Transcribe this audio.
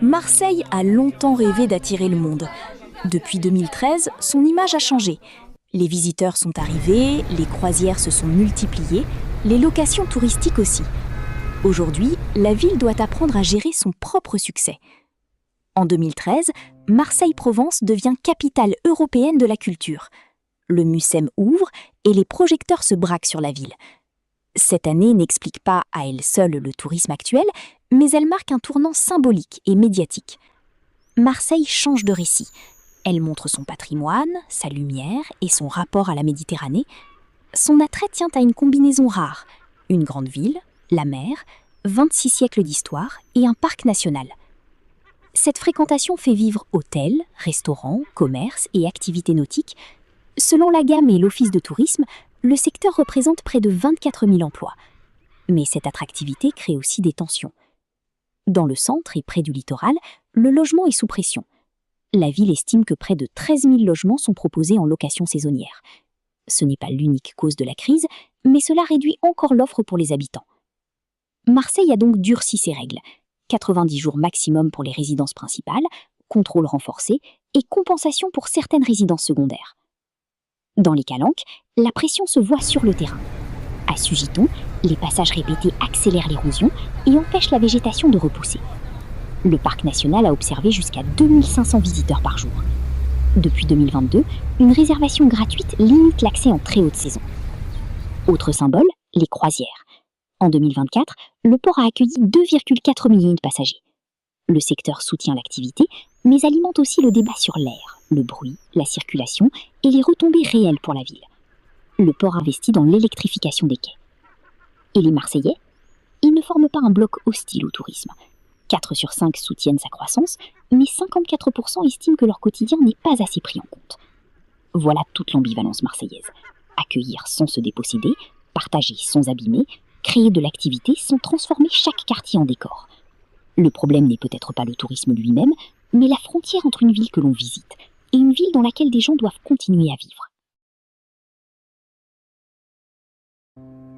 Marseille a longtemps rêvé d'attirer le monde. Depuis 2013, son image a changé. Les visiteurs sont arrivés, les croisières se sont multipliées, les locations touristiques aussi. Aujourd'hui, la ville doit apprendre à gérer son propre succès. En 2013, Marseille-Provence devient capitale européenne de la culture. Le Mucem ouvre et les projecteurs se braquent sur la ville. Cette année n'explique pas à elle seule le tourisme actuel, mais elle marque un tournant symbolique et médiatique. Marseille change de récit. Elle montre son patrimoine, sa lumière et son rapport à la Méditerranée. Son attrait tient à une combinaison rare. Une grande ville, la mer, 26 siècles d'histoire et un parc national. Cette fréquentation fait vivre hôtels, restaurants, commerces et activités nautiques. Selon la gamme et l'Office de tourisme, le secteur représente près de 24 000 emplois. Mais cette attractivité crée aussi des tensions. Dans le centre et près du littoral, le logement est sous pression. La ville estime que près de 13 000 logements sont proposés en location saisonnière. Ce n'est pas l'unique cause de la crise, mais cela réduit encore l'offre pour les habitants. Marseille a donc durci ses règles. 90 jours maximum pour les résidences principales, contrôle renforcé et compensation pour certaines résidences secondaires. Dans les calanques, la pression se voit sur le terrain. À Sugiton, les passages répétés accélèrent l'érosion et empêchent la végétation de repousser. Le parc national a observé jusqu'à 2500 visiteurs par jour. Depuis 2022, une réservation gratuite limite l'accès en très haute saison. Autre symbole, les croisières. En 2024, le port a accueilli 2,4 millions de passagers. Le secteur soutient l'activité, mais alimente aussi le débat sur l'air, le bruit, la circulation et les retombées réelles pour la ville. Le port investit dans l'électrification des quais. Et les Marseillais? Ils ne forment pas un bloc hostile au tourisme. 4 sur 5 soutiennent sa croissance, mais 54% estiment que leur quotidien n'est pas assez pris en compte. Voilà toute l'ambivalence marseillaise. Accueillir sans se déposséder, partager sans abîmer, créer de l'activité sans transformer chaque quartier en décor. Le problème n'est peut-être pas le tourisme lui-même, mais la frontière entre une ville que l'on visite et une ville dans laquelle des gens doivent continuer à vivre. Ale